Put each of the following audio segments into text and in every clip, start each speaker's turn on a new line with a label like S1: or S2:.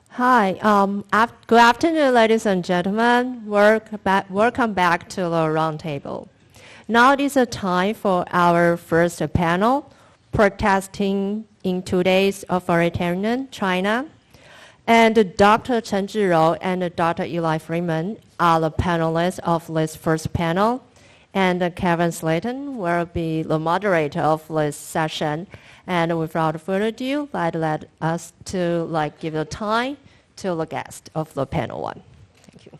S1: Hi. Good afternoon, ladies and gentlemen. Welcome back to the Roundtable. Now it is a time for our first panel, Protesting in Today's Authoritarian China. And Dr. Chen Zhirou and Dr. Eli Freeman are the panelists of this first panel. And Kevin Slayton will be the moderator of this session. And without further ado, I'd let us to give the time to the guest of the panel one. Thank you.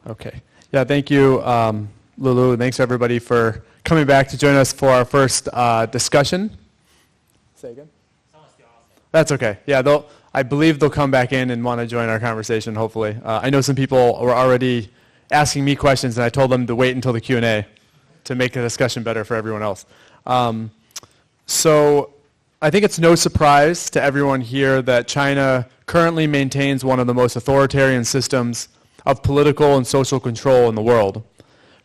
S2: Okay. Yeah, thank you, Lulu. Thanks, everybody, for coming back to join us for our first discussion. Say again? That's okay. Yeah, I believe they'll come back in and want to join our conversation, hopefully. I know some people were already asking me questions, and I told them to wait until the Q&A to make the discussion better for everyone else. So I think it's no surprise to everyone here that China currently maintains one of the most authoritarian systems of political and social control in the world.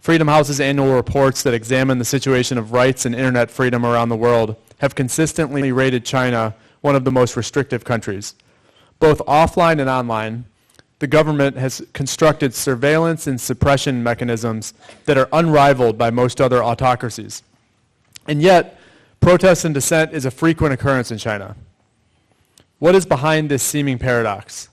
S2: Freedom House's annual reports that examine the situation of rights and internet freedom around the world have consistently rated China one of the most restrictive countries. Both offline and online, the government has constructed surveillance and suppression mechanisms that are unrivaled by most other autocracies. And yet, protest and dissent is a frequent occurrence in China. What is behind this seeming paradox?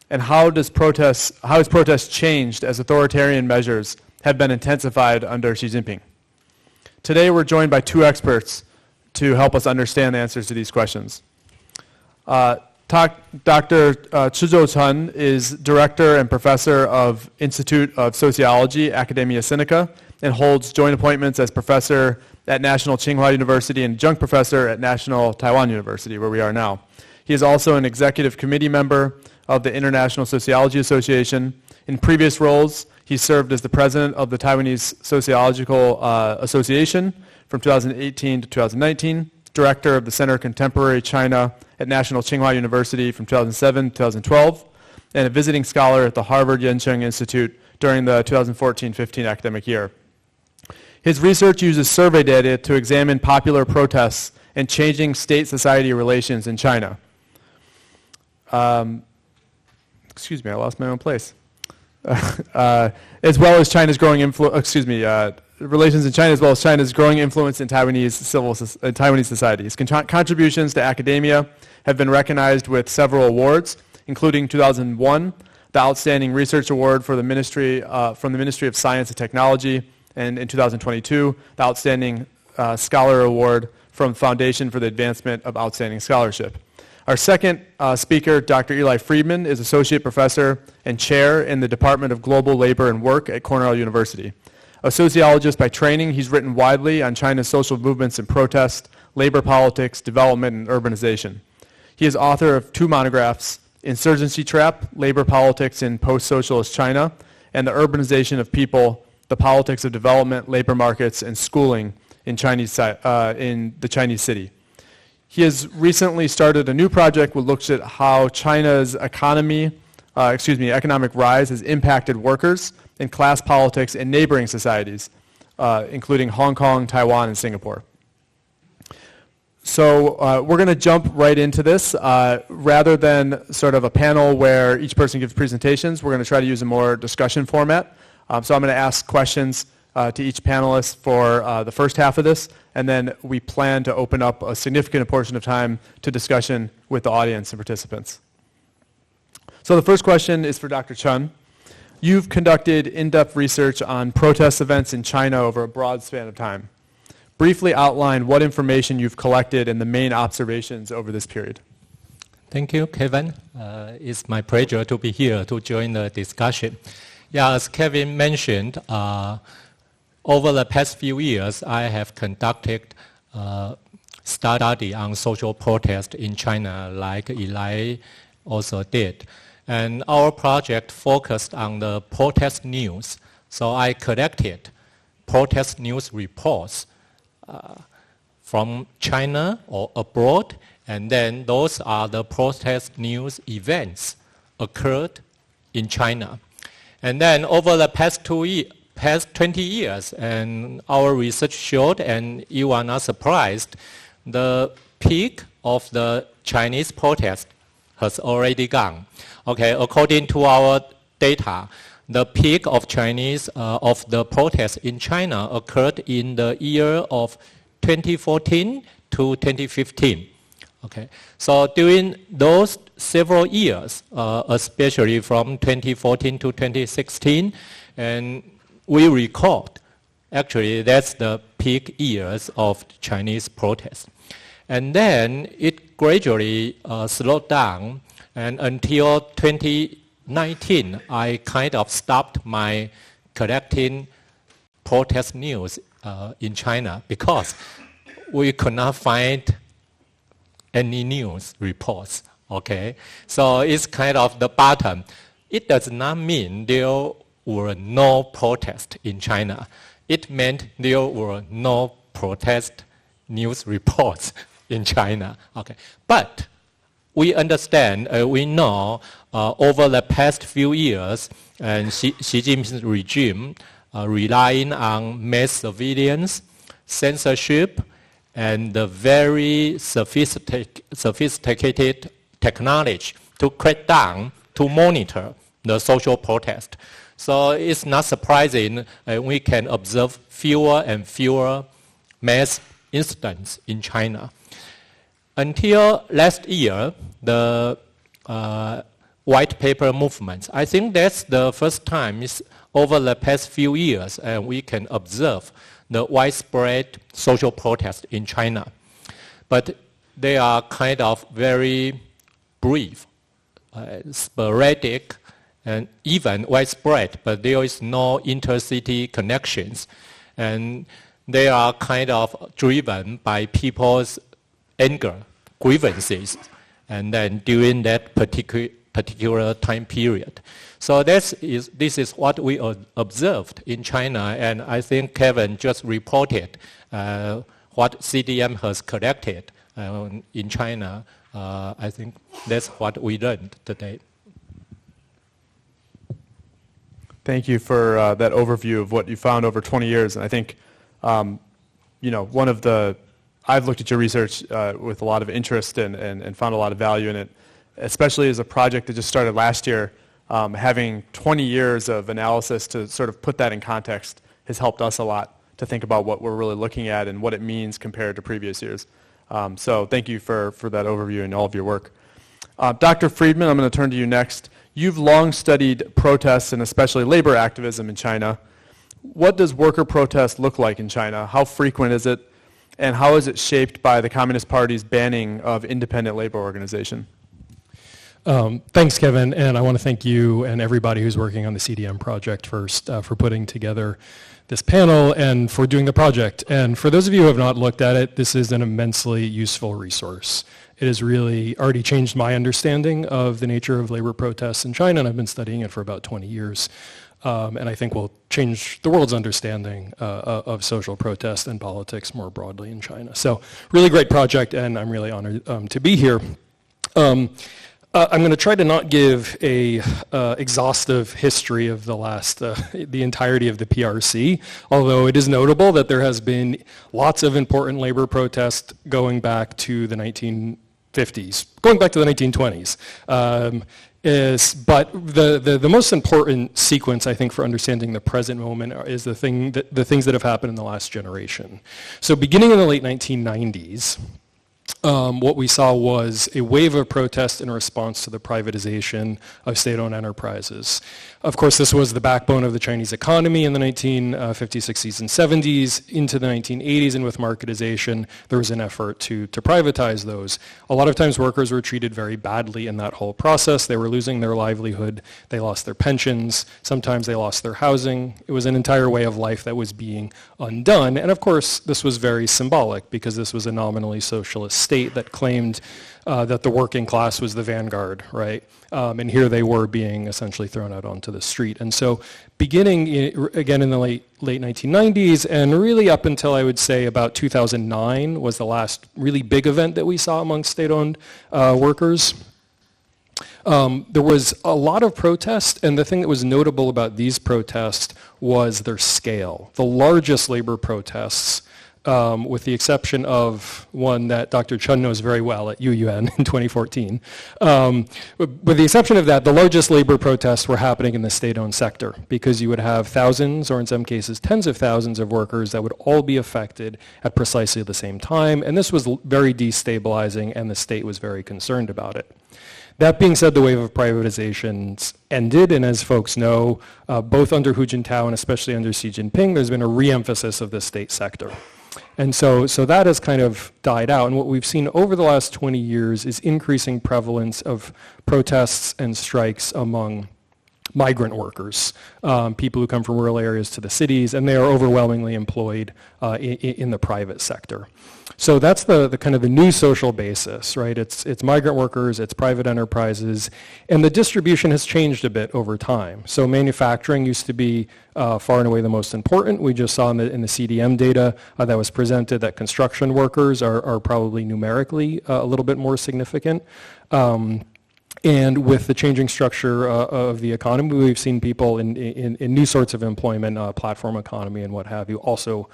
S2: And how has protest changed as authoritarian measures have been intensified under Xi Jinping? Today we're joined by two experts to help us understand the answers to these questions. Dr. Chizhou Chen is Director and Professor of Institute of Sociology, Academia Sinica, and holds joint appointments as Professor at National Tsinghua University and Adjunct Professor at National Taiwan University, where we are now. He is also an Executive Committee member of the International Sociology Association. In previous roles, he served as the President of the Taiwanese Sociological Association from 2018 to 2019, Director of the Center of Contemporary China at National Tsinghua University from 2007 to 2012, and a visiting scholar at the Harvard Yencheng Institute during the 2014-15 academic year. His research uses survey data to examine popular protests and changing state-society relations in China. Excuse me, I lost my own place. As well as China's growing relations in China, as well as China's growing influence in Taiwanese society. His contributions to academia have been recognized with several awards, including 2001, the Outstanding Research Award for the Ministry from the Ministry of Science and Technology, and in 2022, the Outstanding Scholar Award from Foundation for the Advancement of Outstanding Scholarship. Our second speaker, Dr. Eli Freeman, is Associate Professor and Chair in the Department of Global Labor and Work at Cornell University. A sociologist by training, he's written widely on China's social movements and protest, labor politics, development, and urbanization. He is author of two monographs, Insurgency Trap, Labor Politics in Post-Socialist China, and The Urbanization of People, The Politics of Development, Labor Markets, and Schooling in the Chinese City. He has recently started a new project which looks at how China's economic rise has impacted workers and class politics in neighboring societies, including Hong Kong, Taiwan, and Singapore. So we're going to jump right into this. Rather than sort of a panel where each person gives presentations, we're going to try to use a more discussion format. So I'm going to ask questions to each panelist for the first half of this, and then we plan to open up a significant portion of time to discussion with the audience and participants. So the first question is for Dr. Chen. You've conducted in-depth research on protest events in China over a broad span of time. Briefly outline what information you've collected and the main observations over this period.
S3: Thank you, Kevin. It's my pleasure to be here to join the discussion. Yeah, as Kevin mentioned, over the past few years, I have conducted study on social protest in China, like Eli also did. And our project focused on the protest news. So I collected protest news reports from China or abroad, and then those are the protest news events occurred in China. And then over the past past 20 years, and our research showed, and you are not surprised, the peak of the Chinese protest has already gone. Okay, according to our data, the peak of of the protests in China occurred in the year of 2014 to 2015. Okay, so during those several years, especially from 2014 to 2016, and we record, actually that's the peak years of Chinese protests. And then it gradually slowed down, and until 2019, I kind of stopped my collecting protest news in China because we could not find any news reports, okay? So it's kind of the bottom. It does not mean there were no protests in China. It meant there were no protest news reports in China, okay? But we understand, we know over the past few years, and Xi Jinping's regime relying on mass surveillance, censorship, and the very sophisticated technology to crack down, to monitor the social protest. So it's not surprising we can observe fewer and fewer mass incidents in China. Until last year, the white paper movement, I think that's the first time over the past few years we can observe the widespread social protest in China. But they are kind of very brief, sporadic, and even widespread, but there is no intercity connections. And they are kind of driven by people's anger, grievances, and then during that particular time period. So this is what we observed in China, and I think Kevin just reported what CDM has collected in China. I think that's what we learned today.
S2: Thank you for that overview of what you found over 20 years. And I think, I've looked at your research with a lot of interest and found a lot of value in it, especially as a project that just started last year. Having 20 years of analysis to sort of put that in context has helped us a lot to think about what we're really looking at and what it means compared to previous years. So thank you for that overview and all of your work. Dr. Friedman, I'm going to turn to you next. You've long studied protests and especially labor activism in China. What does worker protest look like in China? How frequent is it? And how is it shaped by the Communist Party's banning of independent labor organization?
S4: Thanks, Kevin, and I want to thank you and everybody who's working on the CDM project first for putting together this panel and for doing the project. And for those of you who have not looked at it, this is an immensely useful resource. It has really already changed my understanding of the nature of labor protests in China, and I've been studying it for about 20 years. And I think will change the world's understanding of social protest and politics more broadly in China. So really great project, and I'm really honored to be here. I'm going to try to not give a exhaustive history of the entirety of the PRC, although it is notable that there has been lots of important labor protests going back to the 1950s, going back to the 1920s. But the most important sequence, I think, for understanding the present moment is the things that have happened in the last generation. So beginning in the late 1990s, what we saw was a wave of protest in response to the privatization of state-owned enterprises. Of course, this was the backbone of the Chinese economy in the 1950s, 60s, and 70s. Into the 1980s, and with marketization, there was an effort to privatize those. A lot of times workers were treated very badly in that whole process. They were losing their livelihood. They lost their pensions. Sometimes they lost their housing. It was an entire way of life that was being undone. And of course, this was very symbolic because this was a nominally socialist state that claimed that the working class was the vanguard, right? And here they were being essentially thrown out onto the street. And so beginning again in the late 1990s and really up until I would say about 2009 was the last really big event that we saw among state-owned workers. There was a lot of protest, and the thing that was notable about these protests was their scale. The largest labor protests, with the exception of one that Dr. Chun knows very well at UUN in 2014. With the exception of that, the largest labor protests were happening in the state-owned sector because you would have thousands, or in some cases tens of thousands of workers that would all be affected at precisely the same time, and this was very destabilizing, and the state was very concerned about it. That being said, the wave of privatizations ended, and as folks know, both under Hu Jintao and especially under Xi Jinping, there's been a re-emphasis of the state sector. And so that has kind of died out. And what we've seen over the last 20 years is increasing prevalence of protests and strikes among migrant workers, people who come from rural areas to the cities, and they are overwhelmingly employed in the private sector. So that's the kind of the new social basis, right? It's migrant workers, it's private enterprises, and the distribution has changed a bit over time. So manufacturing used to be far and away the most important. We just saw in the CDM data that was presented that construction workers are probably numerically a little bit more significant. And with the changing structure of the economy, we've seen people in new sorts of employment, platform economy and what have you, also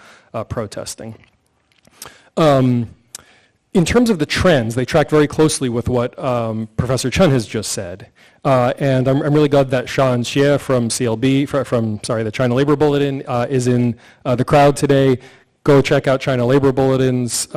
S4: protesting. In terms of the trends, they track very closely with what Professor Chun has just said. And I'm really glad that Shan Xie from CLB, from the China Labor Bulletin, is in the crowd today. Go check out China Labor Bulletin's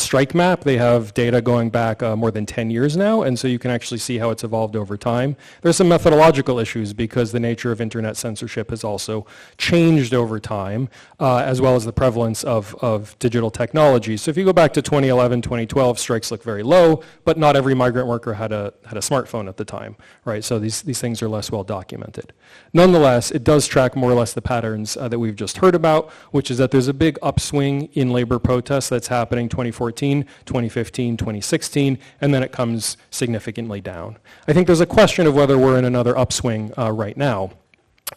S4: strike map. They have data going back more than 10 years now, and so you can actually see how it's evolved over time. There's some methodological issues because the nature of internet censorship has also changed over time, as well as the prevalence of digital technology. So if you go back to 2011, 2012, strikes look very low, but not every migrant worker had a smartphone at the time, right? So these things are less well documented. Nonetheless, it does track more or less the patterns that we've just heard about, which is that there's a big upswing in labor protests that's happening 2014, 2015, 2016, and then it comes significantly down. I think there's a question of whether we're in another upswing right now.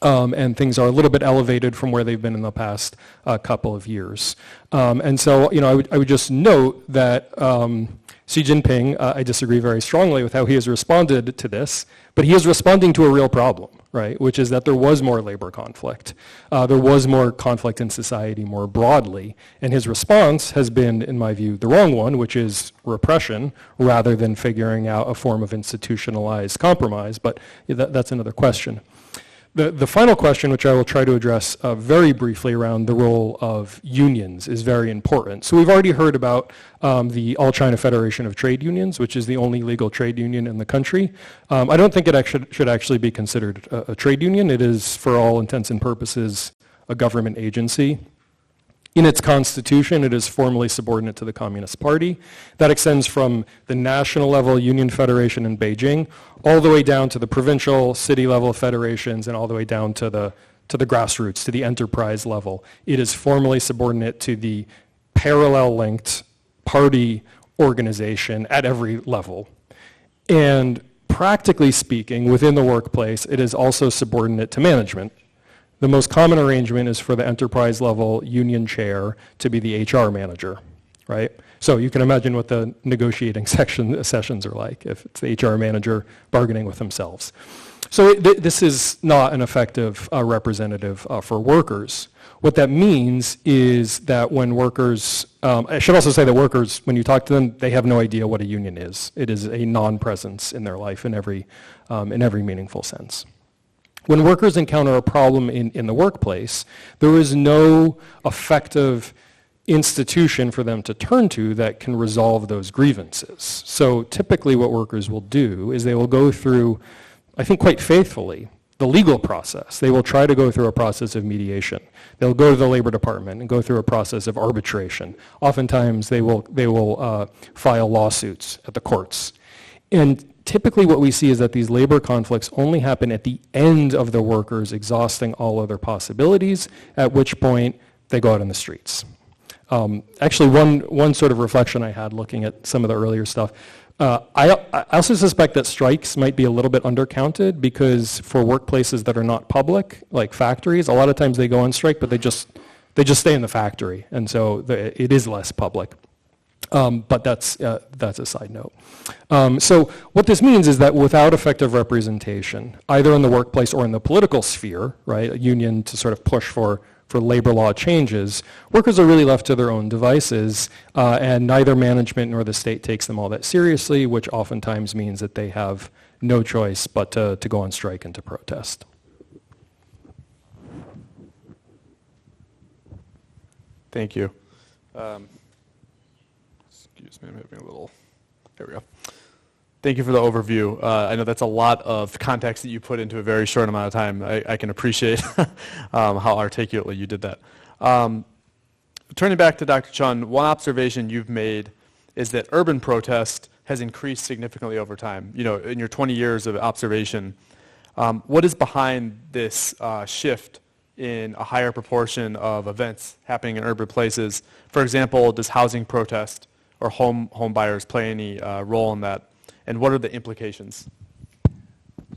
S4: And things are a little bit elevated from where they've been in the past couple of years. And so, I would just note that Xi Jinping, I disagree very strongly with how he has responded to this, but he is responding to a real problem, right, which is that there was more labor conflict. There was more conflict in society more broadly, and his response has been, in my view, the wrong one, which is repression, rather than figuring out a form of institutionalized compromise, but that's another question. The final question, which I will try to address very briefly around the role of unions, is very important. So we've already heard about the All China Federation of Trade Unions, which is the only legal trade union in the country. I don't think it should actually be considered a trade union. It is, for all intents and purposes, a government agency. In its constitution, it is formally subordinate to the Communist Party. That extends from the national level union federation in Beijing all the way down to the provincial, city level federations, and all the way down to the grassroots, to the enterprise level. It is formally subordinate to the parallel linked party organization at every level. And practically speaking, within the workplace, it is also subordinate to management. The most common arrangement is for the enterprise level union chair to be the HR manager, right? So you can imagine what the negotiating sessions are like if it's the HR manager bargaining with themselves. So this is not an effective representative for workers. What that means is that when workers, I should also say that workers, when you talk to them, they have no idea what a union is. It is a non-presence in their life in every meaningful sense. When workers encounter a problem in the workplace, there is no effective institution for them to turn to that can resolve those grievances. So typically what workers will do is they will go through, I think quite faithfully, the legal process. They will try to go through a process of mediation. They'll go to the Labor Department and go through a process of arbitration. Oftentimes they will file lawsuits at the courts. And typically what we see is that these labor conflicts only happen at the end of the workers exhausting all other possibilities, at which point they go out in the streets. Actually, one sort of reflection I had looking at some of the earlier stuff, I also suspect that strikes might be a little bit undercounted because for workplaces that are not public, like factories, a lot of times they go on strike, but they just stay in the factory, and so it is less public. But that's a side note. So what this means is that without effective representation, either in the workplace or in the political sphere, right, a union to sort of push for labor law changes, workers are really left to their own devices, and neither management nor the state takes them all that seriously, which oftentimes means that they have no choice but to go on strike and to protest.
S2: Thank you. Excuse me, I'm having a little, there we go. Thank you for the overview. I know that's a lot of context that you put into a very short amount of time. I can appreciate how articulately you did that. Turning back to Dr. Chun, one observation you've made is that urban protest has increased significantly over time. You know, in your 20 years of observation, what is behind this shift in a higher proportion of events happening in urban places? For example, does housing protest or home buyers play any role in that? And what are the implications?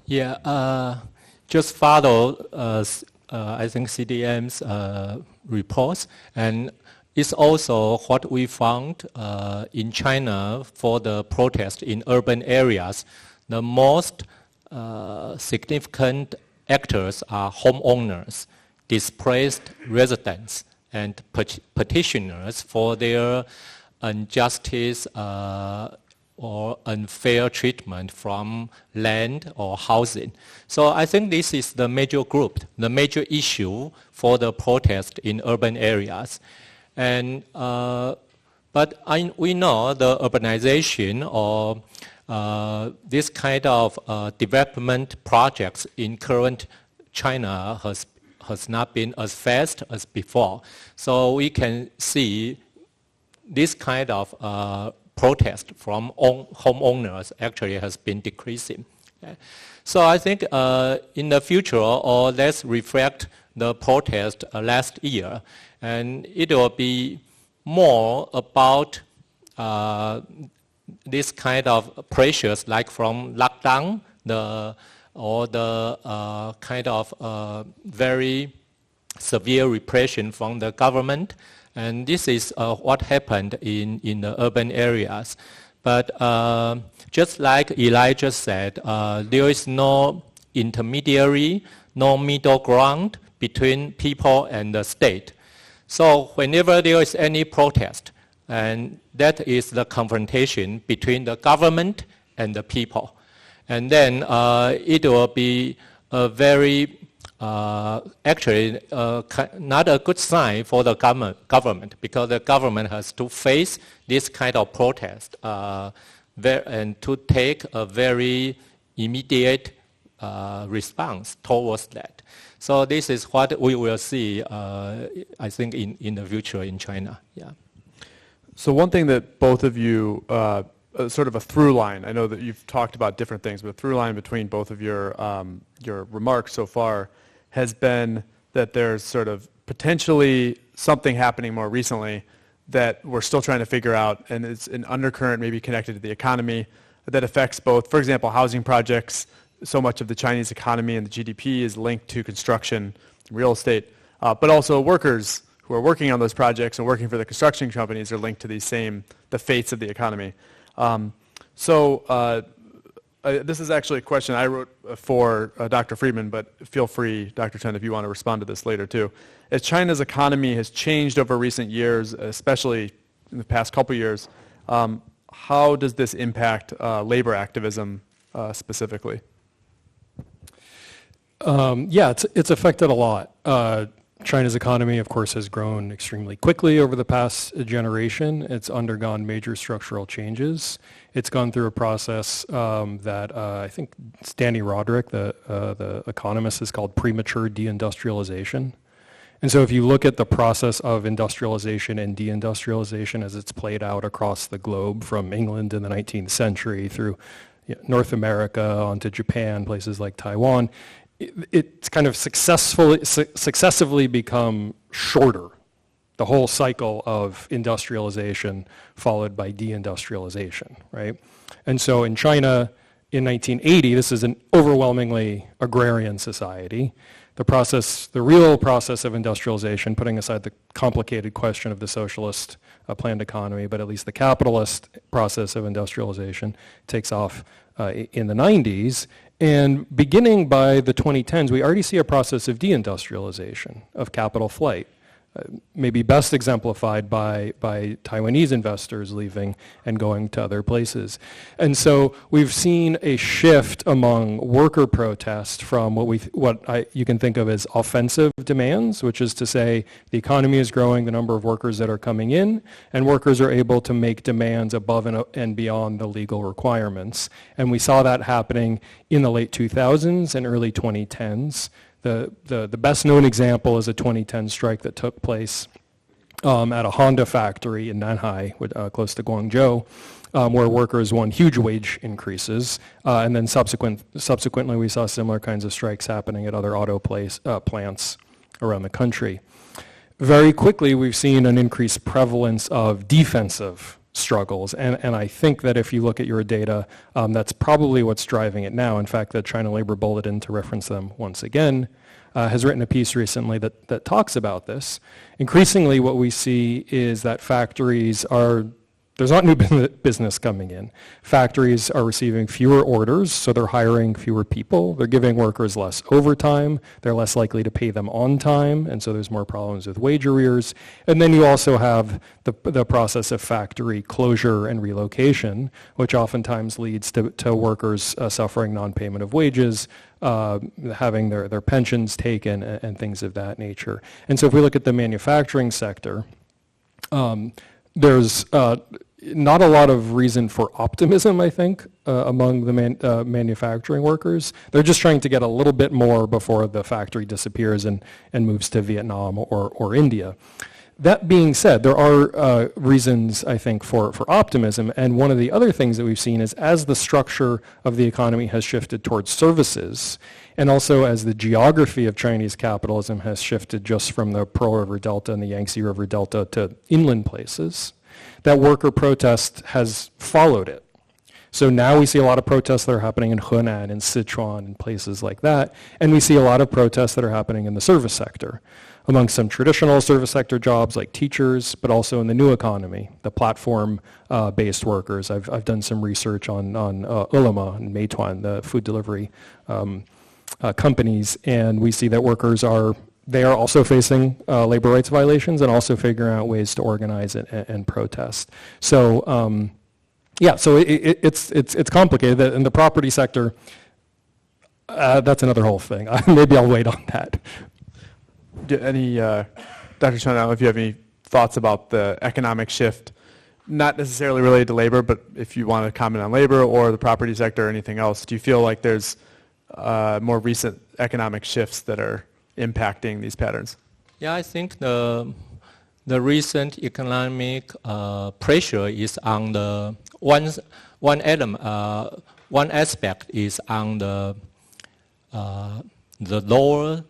S3: Yeah, just follow, I think, CDM's reports. And it's also what we found in China for the protest in urban areas. The most significant actors are homeowners, displaced residents, and petitioners for their injustice or unfair treatment from land or housing. So I think this is the major group, the major issue for the protest in urban areas. And, but we know the urbanization or this kind of development projects in current China has not been as fast as before. So we can see this kind of protest from homeowners actually has been decreasing. Okay. So I think in the future, or let's reflect the protest last year, and it will be more about this kind of pressures like from lockdown, or the kind of very severe repression from the government. And this is what happened in the urban areas. But just like Elijah said, there is no intermediary, no middle ground between people and the state. So whenever there is any protest, and that is the confrontation between the government and the people. And then it will be a very actually not a good sign for the government, because the government has to face this kind of protest and to take a very immediate response towards that. So this is what we will see, I think, in the future in China. Yeah.
S2: So one thing that both of you, sort of a through line, I know that you've talked about different things, but a through line between both of your remarks so far has been that there's sort of potentially something happening more recently that we're still trying to figure out, and it's an undercurrent maybe connected to the economy that affects both, for example, housing projects. So much of the Chinese economy and the GDP is linked to construction and real estate, but also workers who are working on those projects and working for the construction companies are linked to the fates of the economy. This is actually a question I wrote for Dr. Friedman, but feel free, Dr. Chen, if you want to respond to this later too. As China's economy has changed over recent years, especially in the past couple years, how does this impact labor activism specifically?
S4: Yeah, it's affected a lot. China's economy, of course, has grown extremely quickly over the past generation. It's undergone major structural changes. It's gone through a process that I think Stanley Roderick, the economist, has called premature deindustrialization. And so if you look at the process of industrialization and deindustrialization as it's played out across the globe, from England in the 19th century through North America onto Japan, places like Taiwan, it's kind of successively become shorter, the whole cycle of industrialization followed by deindustrialization, right? And so in China in 1980, this is an overwhelmingly agrarian society. The real process of industrialization, putting aside the complicated question of the socialist planned economy, but at least the capitalist process of industrialization takes off in the 90s. And beginning by the 2010s, we already see a process of deindustrialization, of capital flight. Maybe best exemplified by Taiwanese investors leaving and going to other places. And so we've seen a shift among worker protest from you can think of as offensive demands, which is to say the economy is growing, the number of workers that are coming in, and workers are able to make demands above and beyond the legal requirements. And we saw that happening in the late 2000s and early 2010s. The best known example is a 2010 strike that took place at a Honda factory in Nanhai, close to Guangzhou, where workers won huge wage increases. And then subsequently we saw similar kinds of strikes happening at other auto plants around the country. Very quickly we've seen an increased prevalence of defensive struggles. And I think that if you look at your data, that's probably what's driving it now. In fact, the China Labor Bulletin, to reference them once again, has written a piece recently that talks about this. Increasingly, what we see is that there's not new business coming in. Factories are receiving fewer orders, so they're hiring fewer people. They're giving workers less overtime. They're less likely to pay them on time, and so there's more problems with wage arrears. And then you also have the process of factory closure and relocation, which oftentimes leads to workers suffering non-payment of wages, having their pensions taken, and things of that nature. And so if we look at the manufacturing sector, there's not a lot of reason for optimism, I think, among the manufacturing workers. They're just trying to get a little bit more before the factory disappears and moves to Vietnam or India. That being said, there are reasons, I think, for optimism. And one of the other things that we've seen is as the structure of the economy has shifted towards services, and also as the geography of Chinese capitalism has shifted just from the Pearl River Delta and the Yangtze River Delta to inland places, that worker protest has followed it. So now we see a lot of protests that are happening in Henan and Sichuan and places like that, and we see a lot of protests that are happening in the service sector, among some traditional service sector jobs like teachers, but also in the new economy, the platform-based workers. I've done some research on Ele.me and Meituan, the food delivery companies, and we see that workers are also facing labor rights violations and also figuring out ways to organize and protest. So so it's complicated. In the property sector, that's another whole thing. Maybe I'll wait on that.
S2: Dr. Chen, I don't know if you have any thoughts about the economic shift, not necessarily related to labor, but if you want to comment on labor or the property sector or anything else, do you feel like there's more recent economic shifts that are impacting these patterns?
S3: Yeah, I think the recent economic pressure is on the one aspect is on the lower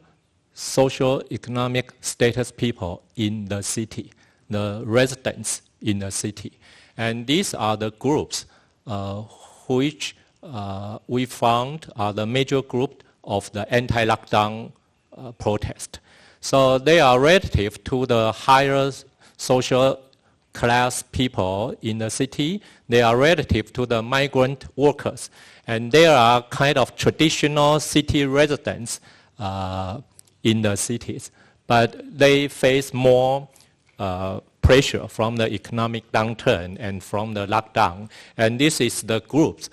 S3: socio-economic status people in the city, the residents in the city. And these are the groups which we found are the major group of the anti-lockdown protest. So they are relative to the higher social class people in the city. They are relative to the migrant workers. And they are kind of traditional city residents in the cities. But they face more pressure from the economic downturn and from the lockdown. And this is the groups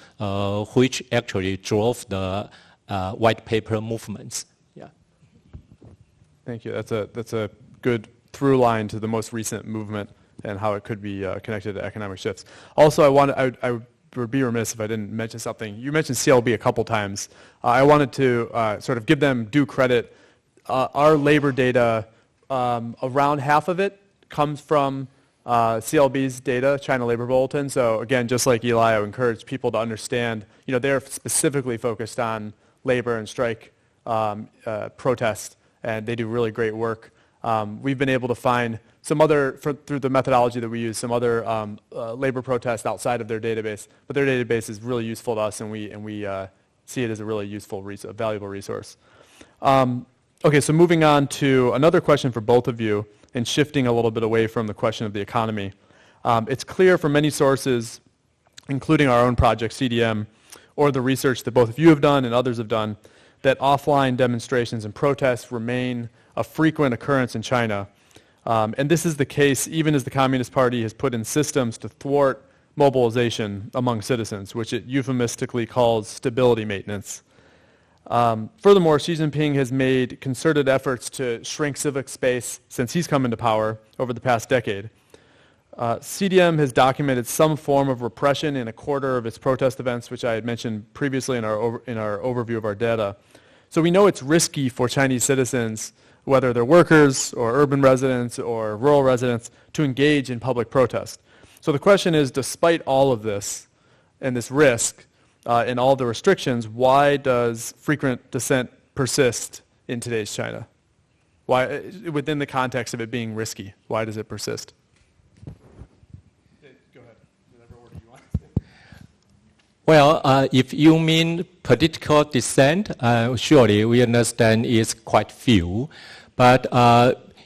S3: which actually drove the white paper movements. Yeah.
S2: Thank you. That's a good through line to the most recent movement and how it could be connected to economic shifts. Also, I would be remiss if I didn't mention something. You mentioned CLB a couple times. I wanted to sort of give them due credit. Our labor data, around half of it comes from CLB's data, China Labor Bulletin. So again, just like Eli, I would encourage people to understand, they're specifically focused on labor and strike protest, and they do really great work. We've been able to find some other, through the methodology that we use, some other labor protests outside of their database, but their database is really useful to us, and we see it as a really useful, valuable resource. Okay, so moving on to another question for both of you, and shifting a little bit away from the question of the economy. It's clear from many sources, including our own project, CDM, or the research that both of you have done and others have done, that offline demonstrations and protests remain a frequent occurrence in China. And this is the case even as the Communist Party has put in systems to thwart mobilization among citizens, which it euphemistically calls stability maintenance. Furthermore, Xi Jinping has made concerted efforts to shrink civic space since he's come into power over the past decade. CDM has documented some form of repression in a quarter of its protest events, which I had mentioned previously in our overview of our data. So we know it's risky for Chinese citizens, whether they're workers or urban residents or rural residents, to engage in public protest. So the question is, despite all of this and this risk and all the restrictions, why does frequent dissent persist in today's China? Why, within the context of it being risky, why does it persist?
S3: Well, if you mean political dissent, surely we understand it's quite few. But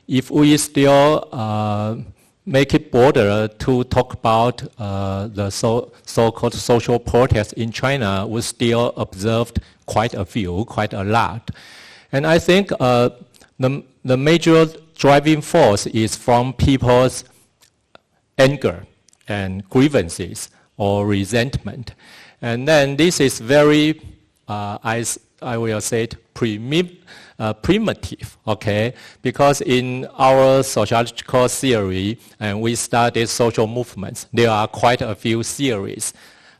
S3: if we still make it broader to talk about the so-called social protests in China, we still observed quite a few, quite a lot. And I think the major driving force is from people's anger and grievances or resentment. And then this is very, I will say it, primitive, okay? Because in our sociological theory, and we studied social movements, there are quite a few theories: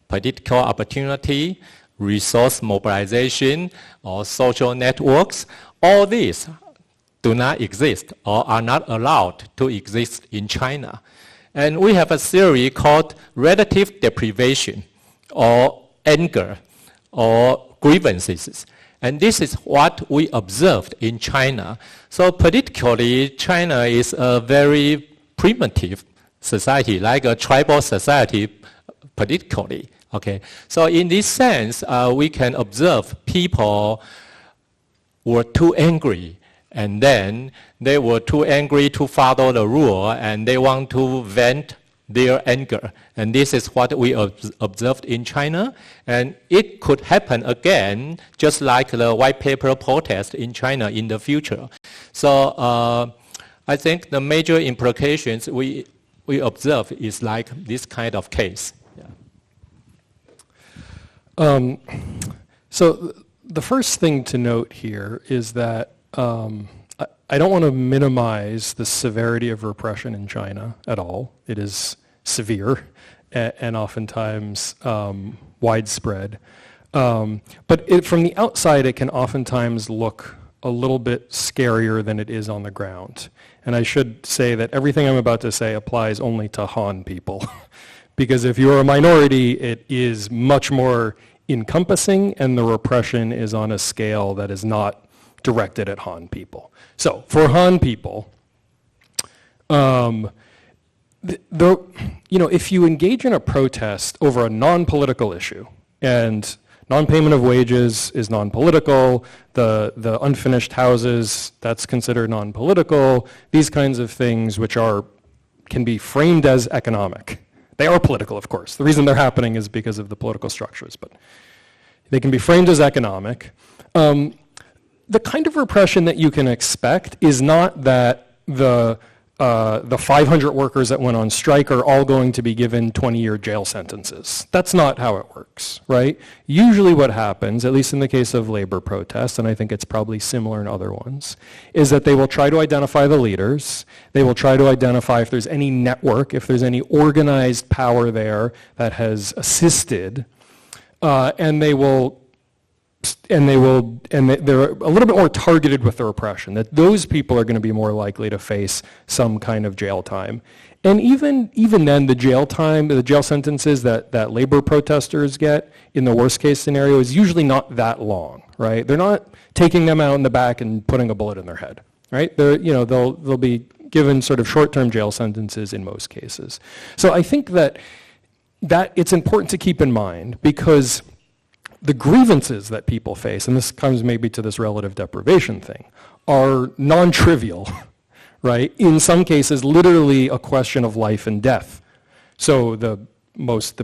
S3: political opportunity, resource mobilization, or social networks. All these do not exist or are not allowed to exist in China. And we have a theory called relative deprivation, or anger, or grievances. And this is what we observed in China. So politically, China is a very primitive society, like a tribal society politically. Okay. So in this sense, we can observe people were too angry, and then they were too angry to follow the rule, and they want to vent their anger. And this is what we observed in China. And it could happen again, just like the white paper protest in China in the future. So I think the major implications we observe is like this kind of case. Yeah.
S4: So the first thing to note here is that I don't want to minimize the severity of repression in China at all. It is severe and oftentimes widespread. But from the outside, it can oftentimes look a little bit scarier than it is on the ground. And I should say that everything I'm about to say applies only to Han people. Because if you're a minority, it is much more encompassing, and the repression is on a scale that is not directed at Han people. So for Han people, if you engage in a protest over a non-political issue, and non-payment of wages is non-political, the unfinished houses, that's considered non-political, these kinds of things which can be framed as economic. They are political, of course. The reason they're happening is because of the political structures, but they can be framed as economic. The kind of repression that you can expect is not that the 500 workers that went on strike are all going to be given 20-year jail sentences. That's not how it works, right? Usually what happens, at least in the case of labor protests, and I think it's probably similar in other ones, is that they will try to identify the leaders. They will try to identify if there's any network, if there's any organized power there that has assisted, and they're a little bit more targeted with the repression, that those people are going to be more likely to face some kind of jail time. And even then, the jail sentences that labor protesters get in the worst case scenario is usually not that long, right? They're not taking them out in the back and putting a bullet in their head, right? They'll be given sort of short-term jail sentences in most cases. So I think that it's important to keep in mind, because the grievances that people face, and this comes maybe to this relative deprivation thing, are non-trivial, right? In some cases, literally a question of life and death, So the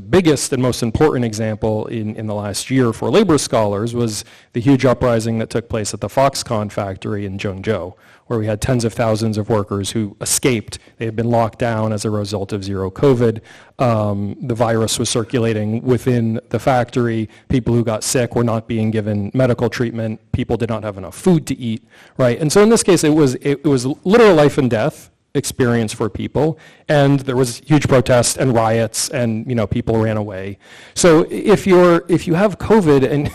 S4: biggest and most important example in the last year for labor scholars was the huge uprising that took place at the Foxconn factory in Zhengzhou, where we had tens of thousands of workers who escaped. They had been locked down as a result of zero COVID. The virus was circulating within the factory. People who got sick were not being given medical treatment. People did not have enough food to eat, right? And so in this case, it was literal life and death experience for people, and there was huge protests and riots, and people ran away. So if you have COVID and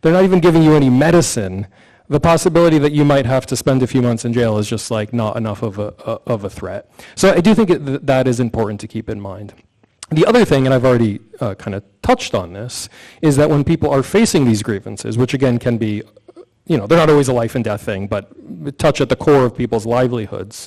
S4: they're not even giving you any medicine, the possibility that you might have to spend a few months in jail is just like not enough of a threat. So I do think that is important to keep in mind. The other thing, and I've already kind of touched on this, is that when people are facing these grievances, which again can be, they're not always a life and death thing, but touch at the core of people's livelihoods.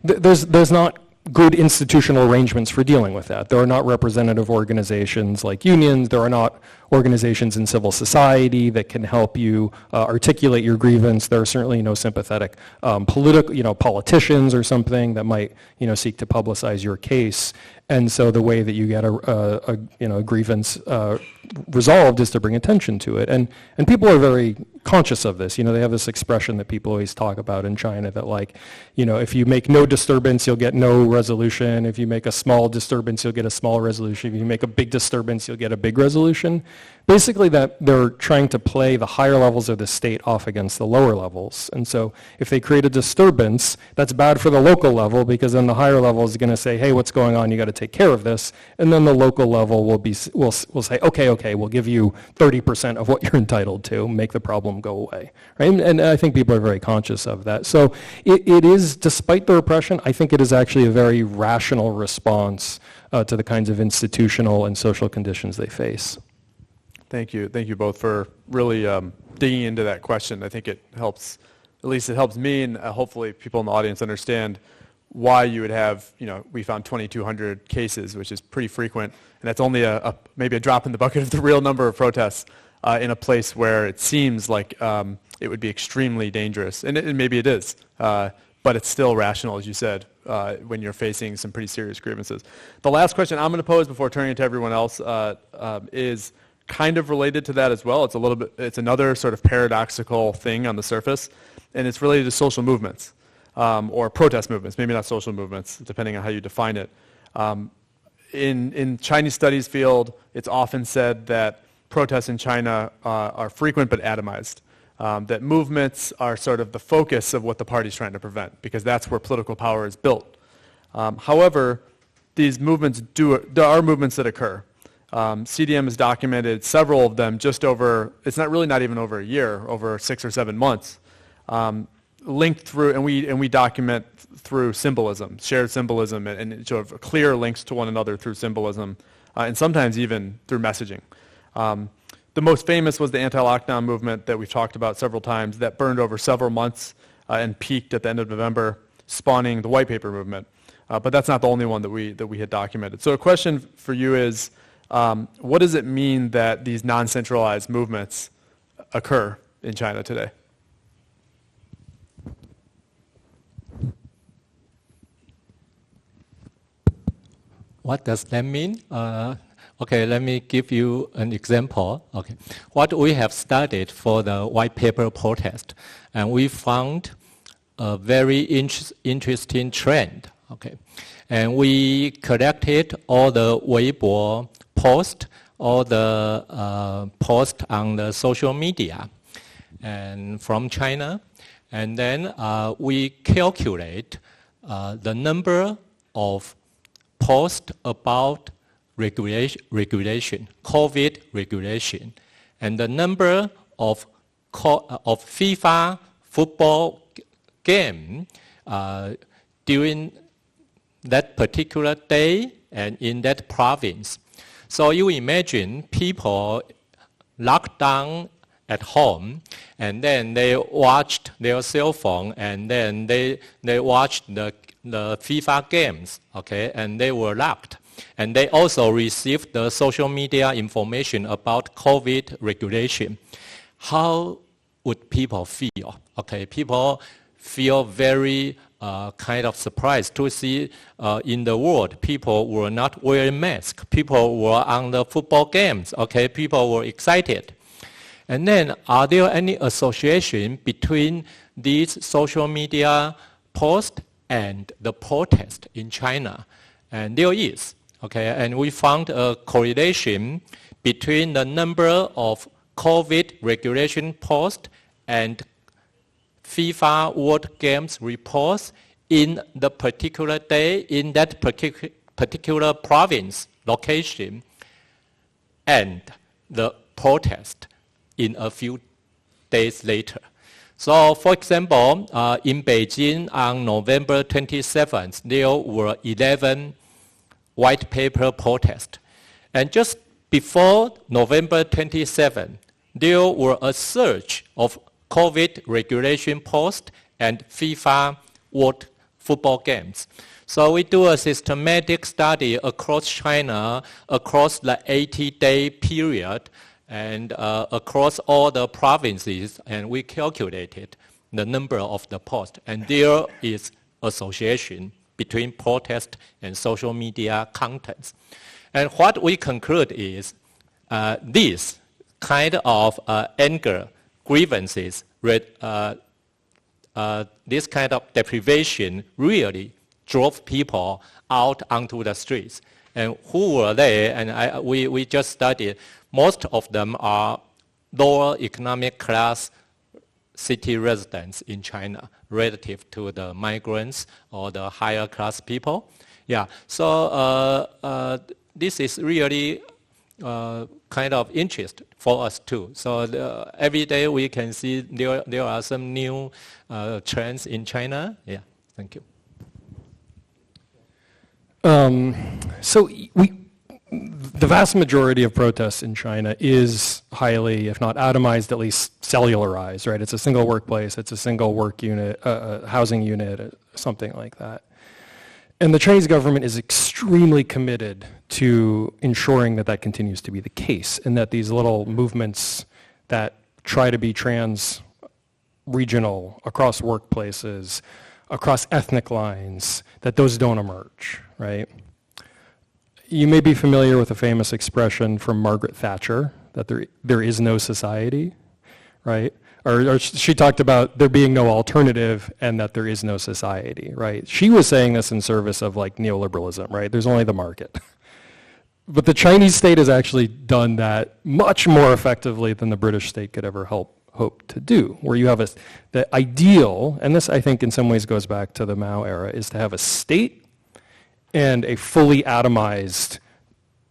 S4: There's not good institutional arrangements for dealing with that. There are not representative organizations like unions. There are not organizations in civil society that can help you articulate your grievance. There are certainly no sympathetic politicians or something that might seek to publicize your case. And so the way that you get a grievance resolved is to bring attention to it. And people are very conscious of this. They have this expression that people always talk about in China that if you make no disturbance, you'll get no resolution. If you make a small disturbance, you'll get a small resolution. If you make a big disturbance, you'll get a big resolution. Basically that they're trying to play the higher levels of the state off against the lower levels. And so if they create a disturbance, that's bad for the local level, because then the higher level is going to say, hey, what's going on? You got to take care of this. And then the local level will say, okay, we'll give you 30% of what you're entitled to, make the problem go away. Right? And I think people are very conscious of that. So it is, despite the repression, I think it is actually a very rational response to the kinds of institutional and social conditions they face.
S2: Thank you both for really digging into that question. I think it helps, at least it helps me and hopefully people in the audience understand why you would have, we found 2,200 cases, which is pretty frequent, and that's only maybe a drop in the bucket of the real number of protests in a place where it seems like it would be extremely dangerous, and maybe it is, but it's still rational, as you said, when you're facing some pretty serious grievances. The last question I'm going to pose before turning it to everyone else is kind of related to that as well. It's another sort of paradoxical thing on the surface, and it's related to social movements or protest movements, maybe not social movements, depending on how you define it. In Chinese studies field, it's often said that protests in China are frequent but atomized, that movements are sort of the focus of what the party's trying to prevent, because that's where political power is built. However, these movements there are movements that occur. CDM has documented several of them just over, it's not even over a year, over 6 or 7 months, linked through, and we document through symbolism, shared symbolism, and sort of clear links to one another through symbolism, and sometimes even through messaging. The most famous was the anti-lockdown movement that we've talked about several times that burned over several months and peaked at the end of November, spawning the white paper movement. But that's not the only one that we had documented. So a question for you is, what does it mean that these non-centralized movements occur in China today?
S3: What does that mean? Okay, let me give you an example. Okay, what we have studied for the white paper protest, and we found a very interesting trend. Okay, and we collected all the Weibo posts, all the posts on the social media, and from China, and then we calculate the number of posts about regulation, COVID regulation, and the number of FIFA football game during that particular day and in that province. So you imagine people locked down at home, and then they watched their cell phone, and then they watched the FIFA games, okay, and they were locked. And they also received the social media information about COVID regulation. How would people feel? Okay, people feel very kind of surprised to see in the world people were not wearing masks. People were on the football games. Okay, people were excited. And then, are there any association between these social media posts and the protest in China? And there is. Okay, and we found a correlation between the number of COVID regulation posts and FIFA World Games reports in the particular day, in that particular province, location, and the protest in a few days later. So, for example, in Beijing on November 27th, there were 11 white paper protests. And just before November 27th, there were a surge of COVID regulation posts and FIFA World Football Games. So we do a systematic study across China, across the 80-day period, and across all the provinces, and we calculated the number of the posts. And there is association between protest and social media contents. And what we conclude is this kind of anger, grievances, this kind of deprivation really drove people out onto the streets. And who were they? And we just studied. Most of them are lower economic class city residents in China relative to the migrants or the higher class people. Yeah, so this is really kind of interest for us too. So every day we can see there are some new trends in China. Yeah, thank you.
S4: So the vast majority of protests in China is highly, if not atomized, at least cellularized, right? It's a single workplace, it's a single work unit, housing unit, something like that. And the Chinese government is extremely committed to ensuring that that continues to be the case, and that these little movements that try to be trans-regional across workplaces, across ethnic lines, that those don't emerge, right? You may be familiar with a famous expression from Margaret Thatcher, that there is no society, right? Or she talked about there being no alternative and that there is no society, right? She was saying this in service of like neoliberalism, right? There's only the market. But the Chinese state has actually done that much more effectively than the British state could ever hope to do, where you have the ideal, and this I think in some ways goes back to the Mao era, is to have a state and a fully atomized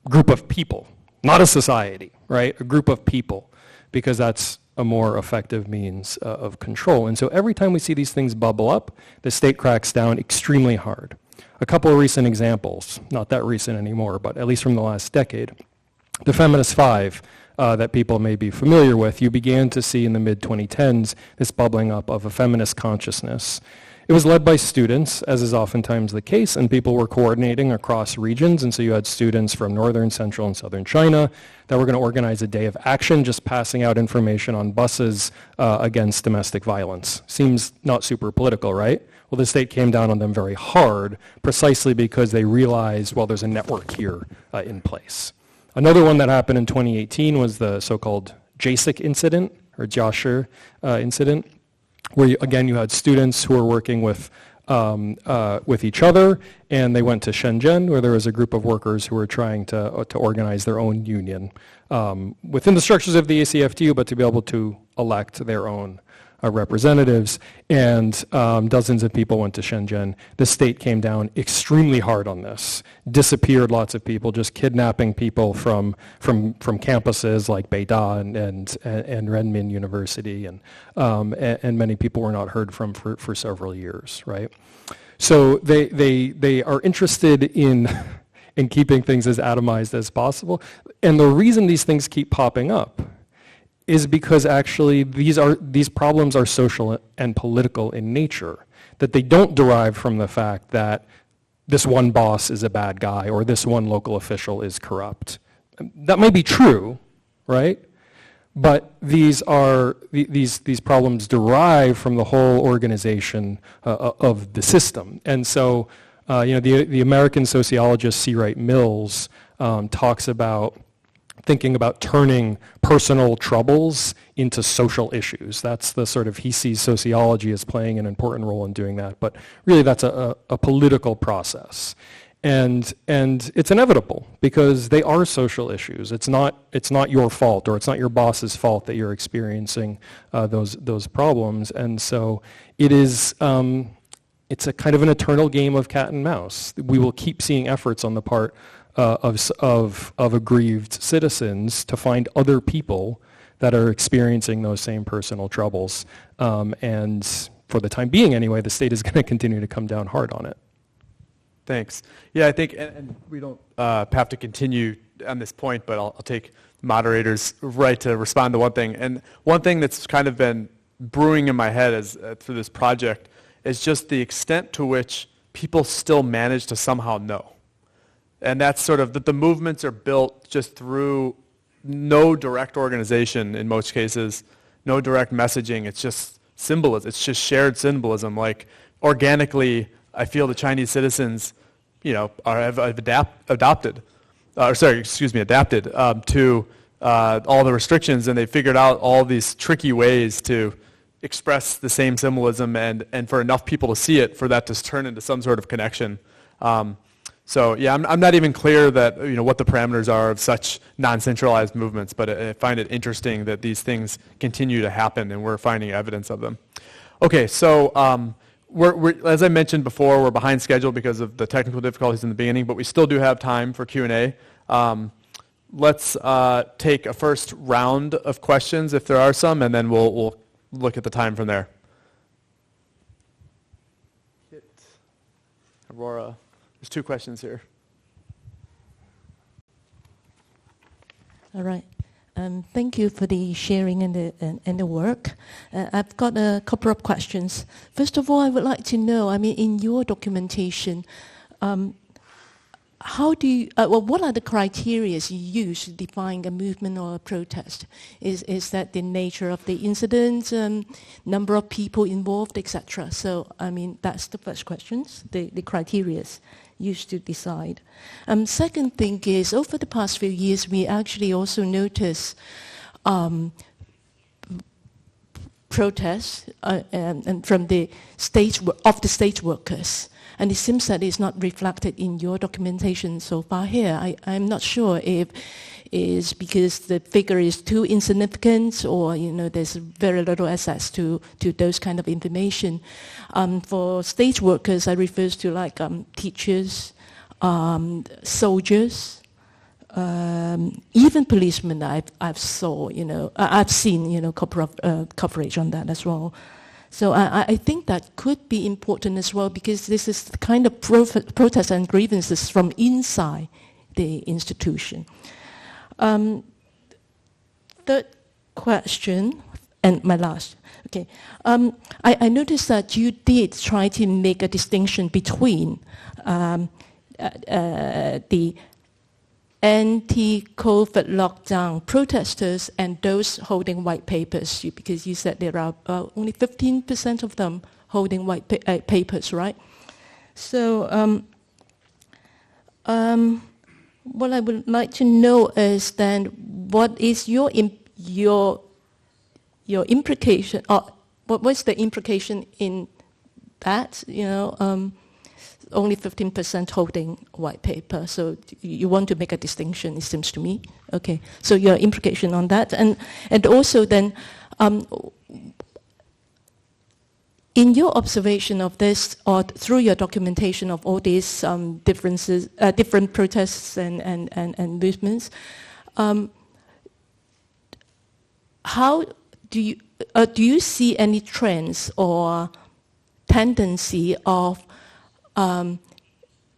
S4: group of people, not a society, right? A group of people, because that's a more effective means of control. And so every time we see these things bubble up, the state cracks down extremely hard. A couple of recent examples, not that recent anymore, but at least from the last decade. The Feminist Five that people may be familiar with, you began to see in the mid-2010s this bubbling up of a feminist consciousness. It was led by students, as is oftentimes the case, and people were coordinating across regions, and so you had students from northern, central, and southern China that were going to organize a day of action, just passing out information on buses against domestic violence. Seems not super political, right? Well, the state came down on them very hard, precisely because they realized, well, there's a network here in place. Another one that happened in 2018 was the so-called JASIC incident, or Jiashi incident, where you had students who were working with each other, and they went to Shenzhen, where there was a group of workers who were trying to organize their own union within the structures of the ACFTU, but to be able to elect their own representatives, and dozens of people went to Shenzhen. The state came down extremely hard on this, disappeared lots of people, just kidnapping people from campuses like Beida and Renmin University, and many people were not heard from for several years, right? So they are interested in keeping things as atomized as possible, and the reason these things keep popping up is because actually these problems are social and political in nature, that they don't derive from the fact that this one boss is a bad guy or this one local official is corrupt. That might be true, right? but these problems derive from the whole organization of the system. And so, the American sociologist C. Wright Mills talks about thinking about turning personal troubles into social issues. That's the sort of, he sees sociology as playing an important role in doing that, but really that's a political process. And it's inevitable because they are social issues. It's not your fault, or it's not your boss's fault that you're experiencing those problems. And so it is, it's a kind of an eternal game of cat and mouse. We will keep seeing efforts on the part of aggrieved citizens to find other people that are experiencing those same personal troubles. And for the time being anyway, the state is going to continue to come down hard on it.
S2: Thanks. Yeah, I think, and we don't have to continue on this point, but I'll take the moderator's right to respond to one thing. And one thing that's kind of been brewing in my head as through this project is just the extent to which people still manage to somehow know. And that's sort of that the movements are built just through no direct organization in most cases, no direct messaging. It's just symbolism. It's just shared symbolism. Like organically, I feel the Chinese citizens, have adapted to all the restrictions, and they figured out all these tricky ways to express the same symbolism, and for enough people to see it, for that to turn into some sort of connection. So yeah, I'm not even clear that what the parameters are of such non-centralized movements, but I find it interesting that these things continue to happen, and we're finding evidence of them. Okay, so we're as I mentioned before, we're behind schedule because of the technical difficulties in the beginning, but we still do have time for Q&A. Let's take a first round of questions if there are some, and then we'll look at the time from there. Aurora. There's two questions here.
S5: All right. Thank you for the sharing and the work. I've got a couple of questions. First of all, I would like to know, in your documentation, what are the criteria you use to define a movement or a protest? Is that the nature of the incident, number of people involved, etc.? So, that's the first question, the criteria used to decide. Second thing is, over the past few years, we actually also notice protests and from the state workers. And it seems that it's not reflected in your documentation so far here. I'm not sure if it's because the figure is too insignificant, or there's very little access to those kind of information. For state workers, I refer to teachers, soldiers, even policemen. I've seen a couple of coverage on that as well. So I think that could be important as well, because this is the kind of protests and grievances from inside the institution. Third question, and my last. Okay, I noticed that you did try to make a distinction between the anti-COVID lockdown protesters and those holding white papers, because you said there are only 15% of them holding white papers, right? So what I would like to know is then, what is your implication, or what's the implication in that? Only 15% holding white paper. So you want to make a distinction, it seems to me. Okay. So your implication on that, and also then, in your observation of this, or through your documentation of all these differences, different protests and movements, how do you see any trends or tendency of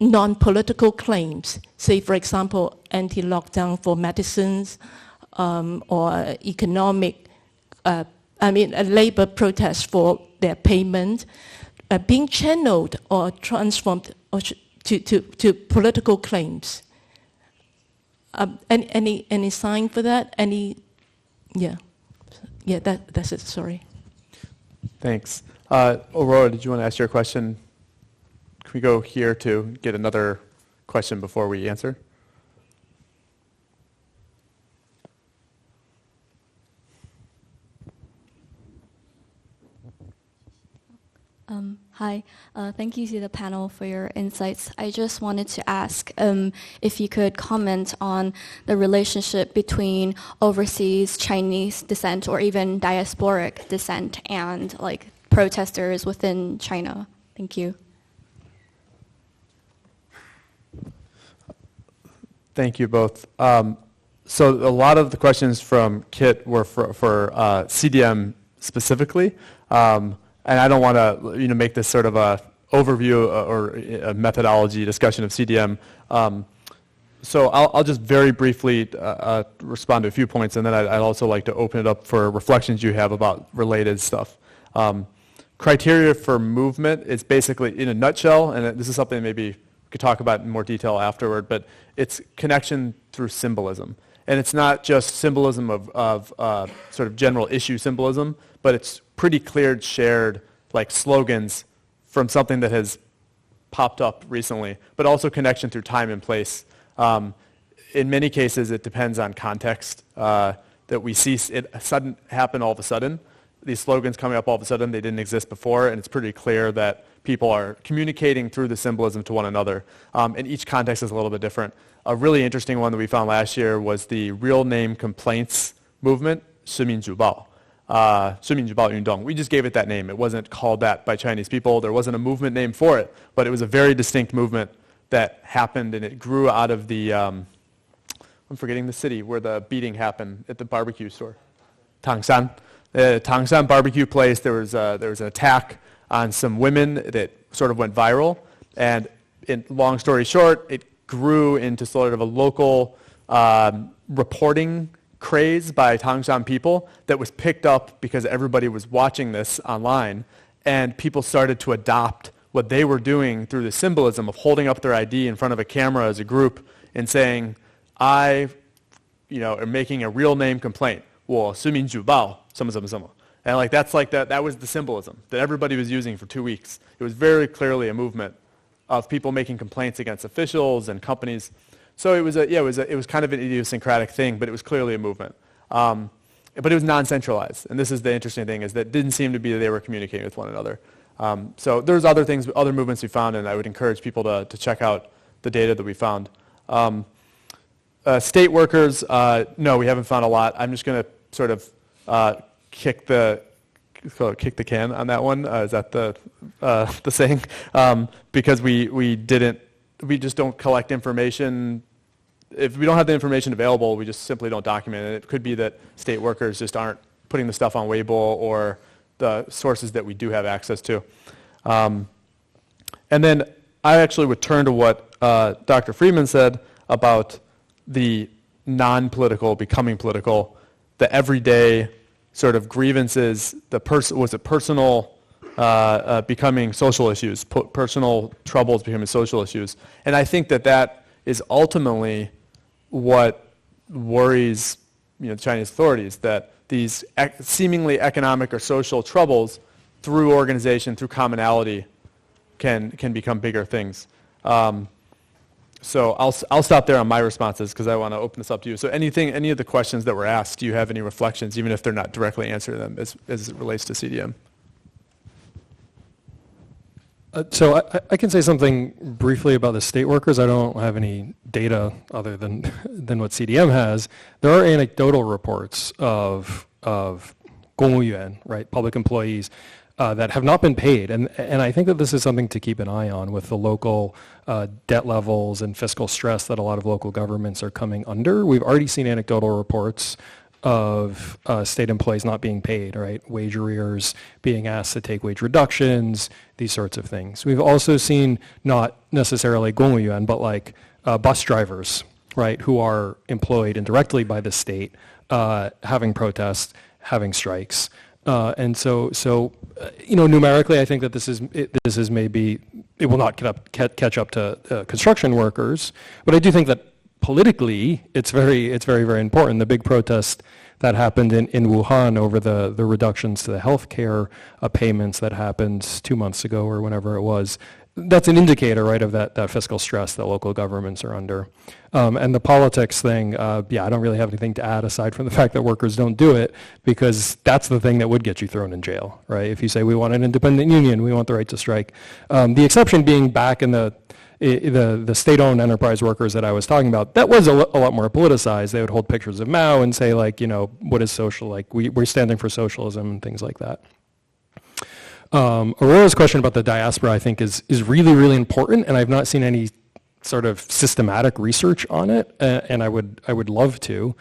S5: non-political claims, say, for example, anti-lockdown for medicines, or economic, a labor protest for their payment, being channeled or transformed to political claims? Any sign for that? Yeah. Yeah, that's it. Sorry.
S2: Thanks. Aurora, did you want to ask your question? Can we go here to get another question before we answer?
S6: Hi, thank you to the panel for your insights. I just wanted to ask if you could comment on the relationship between overseas Chinese dissent or even diasporic dissent and like protesters within China. Thank you.
S2: Thank you both. So a lot of the questions from Kit were for CDM specifically. And I don't want to make this sort of a overview or a methodology discussion of CDM. So I'll just very briefly respond to a few points, and then I'd also like to open it up for reflections you have about related stuff. Criteria for movement is basically, in a nutshell, and this is something maybe we could talk about in more detail afterward, but it's connection through symbolism. And it's not just symbolism of sort of general issue symbolism, but it's pretty clear shared like slogans from something that has popped up recently, but also connection through time and place. In many cases, it depends on context that we see it happen all of a sudden. These slogans coming up all of a sudden, they didn't exist before, and it's pretty clear that people are communicating through the symbolism to one another. And each context is a little bit different. A really interesting one that we found last year was the real name complaints movement, 市民主报. 市民主报运动. We just gave it that name. It wasn't called that by Chinese people. There wasn't a movement name for it, but it was a very distinct movement that happened, and it grew out of the, I'm forgetting the city where the beating happened at the barbecue store. Tangshan. The Tangshan barbecue place, there was an attack on some women that sort of went viral, and long story short, it grew into sort of a local reporting craze by Tangshan people that was picked up because everybody was watching this online, and people started to adopt what they were doing through the symbolism of holding up their ID in front of a camera as a group and saying, I am making a real name complaint. 我市民主报 什么什么什么. And that was the symbolism that everybody was using for 2 weeks. It was very clearly a movement of people making complaints against officials and companies. So it was kind of an idiosyncratic thing, but it was clearly a movement. But it was non-centralized, and this is the interesting thing, is that it didn't seem to be that they were communicating with one another. So there's other things, other movements we found, and I would encourage people to check out the data that we found. State workers, no, we haven't found a lot. I'm just going to sort of kick the can on that one. Is that the saying? Because we just don't collect information. If we don't have the information available, we just simply don't document it. It could be that state workers just aren't putting the stuff on Weibo or the sources that we do have access to. And then I actually would turn to what Dr. Friedman said about the non-political becoming political, the everyday sort of grievances, personal becoming social issues, personal troubles becoming social issues. And I think that is ultimately what worries the Chinese authorities, that these seemingly economic or social troubles through organization, through commonality, can become bigger things. So I'll stop there on my responses because I want to open this up to you. So any of the questions that were asked, do you have any reflections, even if they're not directly answering them as it relates to CDM?
S4: So I can say something briefly about the state workers. I don't have any data other than what CDM has. There are anecdotal reports of 公务员, right, public employees, that have not been paid. And I think that this is something to keep an eye on with the local debt levels and fiscal stress that a lot of local governments are coming under. We've already seen anecdotal reports of state employees not being paid, right? Wage arrears, being asked to take wage reductions, these sorts of things. We've also seen not necessarily 公务员, but like bus drivers, right, who are employed indirectly by the state, having protests, having strikes. And so numerically, I think that this is maybe, it will not catch up to construction workers, but I do think that politically, it's very, very important. The big protest that happened in Wuhan over the reductions to the healthcare payments that happened 2 months ago or whenever it was. That's an indicator, right, of that fiscal stress that local governments are under. And the politics thing, I don't really have anything to add aside from the fact that workers don't do it, because that's the thing that would get you thrown in jail, right? If you say we want an independent union, we want the right to strike. The exception being back in the state-owned enterprise workers that I was talking about, that was a lot more politicized. They would hold pictures of Mao and say, like, what is social? Like, we're standing for socialism and things like that. Aurora's question about the diaspora, I think, is really, really important, and I've not seen any sort of systematic research on it, and I would love to.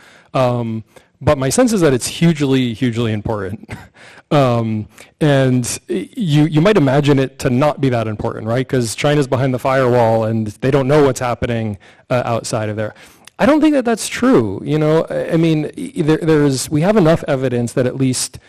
S4: But my sense is that it's hugely, hugely important. And you might imagine it to not be that important, right? Because China's behind the firewall and they don't know what's happening outside of there. I don't think that that's true. I mean, we have enough evidence that at least,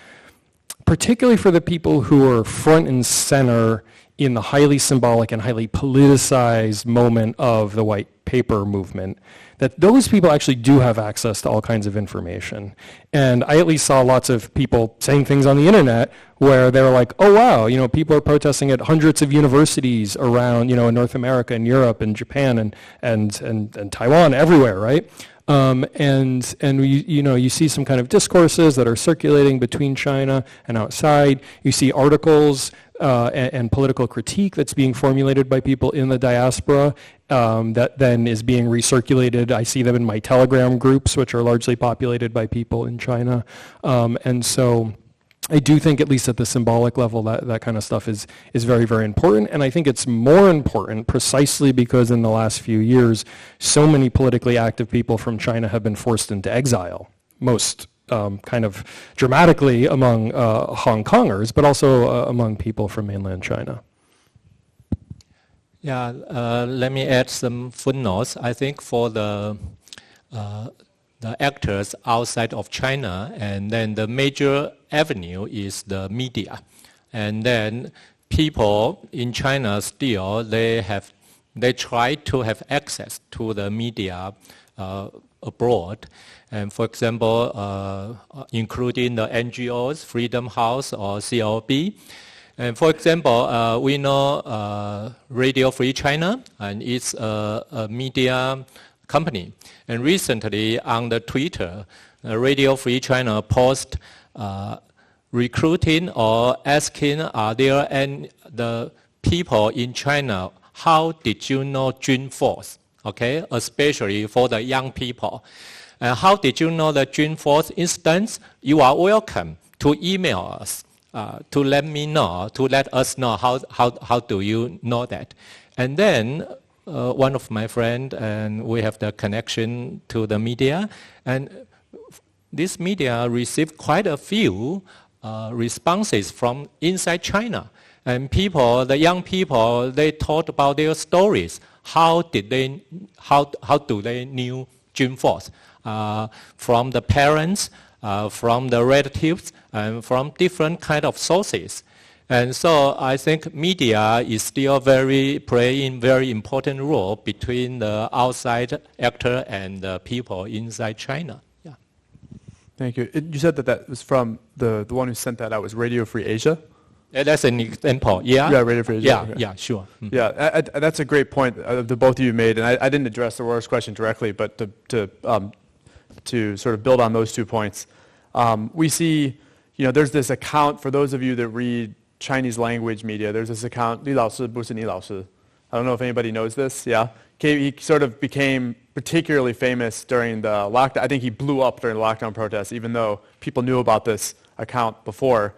S4: particularly for the people who are front and center in the highly symbolic and highly politicized moment of the white paper movement, that those people actually do have access to all kinds of information. And I at least saw lots of people saying things on the internet where they were like, oh wow, people are protesting at hundreds of universities around, in North America and Europe and Japan and Taiwan, everywhere, right? And you see some kind of discourses that are circulating between China and outside. You see articles and political critique that's being formulated by people in the diaspora that then is being recirculated. I see them in my Telegram groups, which are largely populated by people in China. And so I do think, at least at the symbolic level, that kind of stuff is very, very important. And I think it's more important precisely because in the last few years, so many politically active people from China have been forced into exile, most kind of dramatically among Hong Kongers, but also among people from mainland China.
S3: Yeah, let me add some footnotes. I think for the actors outside of China, and then the major avenue is the media. And then people in China still, they try to have access to the media abroad. And for example, including the NGOs, Freedom House or CLB. And for example, we know Radio Free China, and it's a media company. And recently on the Twitter, Radio Free China post recruiting or asking, are there any the people in China, how did you know June 4th? Okay, especially for the young people. How did you know the June 4th instance? You are welcome to email us to let us know how do you know that. And then one of my friends, and we have the connection to the media, and this media received quite a few responses from inside China. And people, the young people, they talked about their stories. How do they knew June 4th? From the parents, from the relatives, and from different kind of sources. And so I think media is still playing very important role between the outside actor and the people inside China. Yeah.
S2: Thank you. You said that was from the one who sent that out was Radio Free Asia?
S3: That's an example, yeah?
S2: Yeah, Radio Free Asia.
S3: Yeah,
S2: okay.
S3: yeah, sure. Mm-hmm.
S2: Yeah, that's a great point that both of you made, and I didn't address Aurora's question directly, but to sort of build on those 2 points, we see, there's this account, for those of you that read Chinese language media, there's this account, 李老师不是你老师. I don't know if anybody knows this, yeah? He sort of became particularly famous during the lockdown. I think he blew up during the lockdown protests, even though people knew about this account before.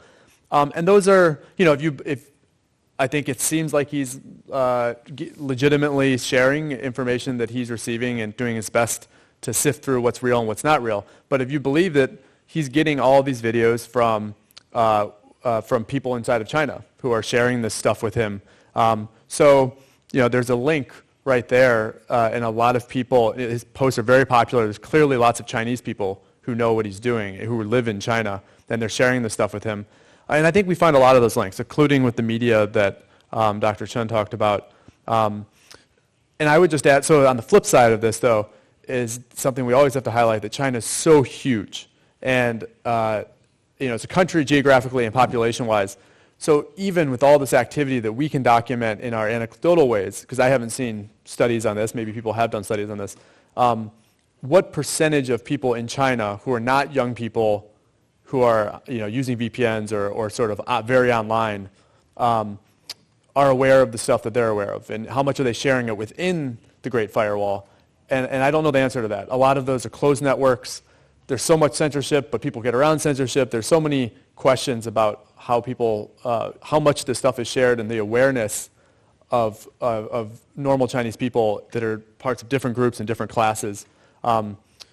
S2: And those are, if I think it seems like he's legitimately sharing information that he's receiving and doing his best to sift through what's real and what's not real. But if you believe that he's getting all these videos from people inside of China who are sharing this stuff with him. So, there's a link right there, and a lot of people, his posts are very popular. There's clearly lots of Chinese people who know what he's doing, who live in China, and they're sharing this stuff with him. And I think we find a lot of those links, including with the media that Dr. Chen talked about. And I would just add, so on the flip side of this, though, is something we always have to highlight, that China is so huge. And it's a country geographically and population-wise. So even with all this activity that we can document in our anecdotal ways, because I haven't seen studies on this, maybe people have done studies on this, what percentage of people in China who are not young people who are using VPNs or sort of very online are aware of the stuff that they're aware of, and how much are they sharing it within the Great Firewall? And I don't know the answer to that. A lot of those are closed networks. There's so much censorship, but people get around censorship. There's so many questions about how people, how much this stuff is shared, and the awareness of normal Chinese people that are parts of different groups and different classes.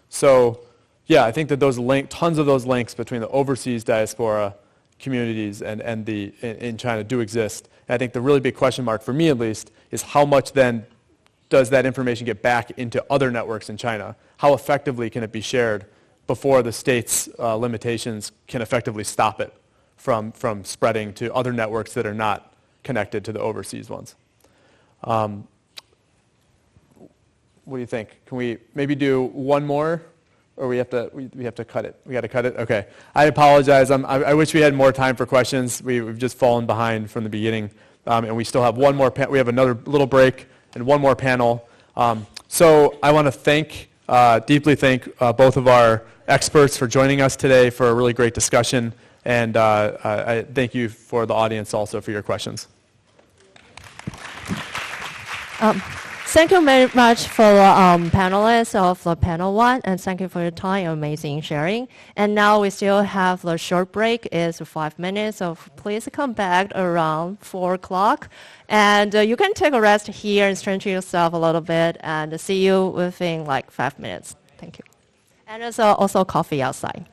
S2: So, yeah, I think that tons of those links between the overseas diaspora communities and in China do exist. And I think the really big question mark, for me at least, is how much then does that information get back into other networks in China? How effectively can it be shared before the state's limitations can effectively stop it from spreading to other networks that are not connected to the overseas ones? What do you think? Can we maybe do one more, or we have to cut it? We got to cut it. Okay. I apologize. I wish we had more time for questions. We've just fallen behind from the beginning, and we still have one more. We have another little break and one more panel. So I want to deeply thank both of our experts for joining us today for a really great discussion, and I thank you for the audience also for your questions.
S1: Thank you very much for the panelists of the panel 1, and thank you for your time, amazing sharing. And now we still have the short break, it's 5 minutes, so please come back around 4 o'clock. And you can take a rest here and stretch yourself a little bit, and see you within like 5 minutes. Thank you. And there's also coffee outside.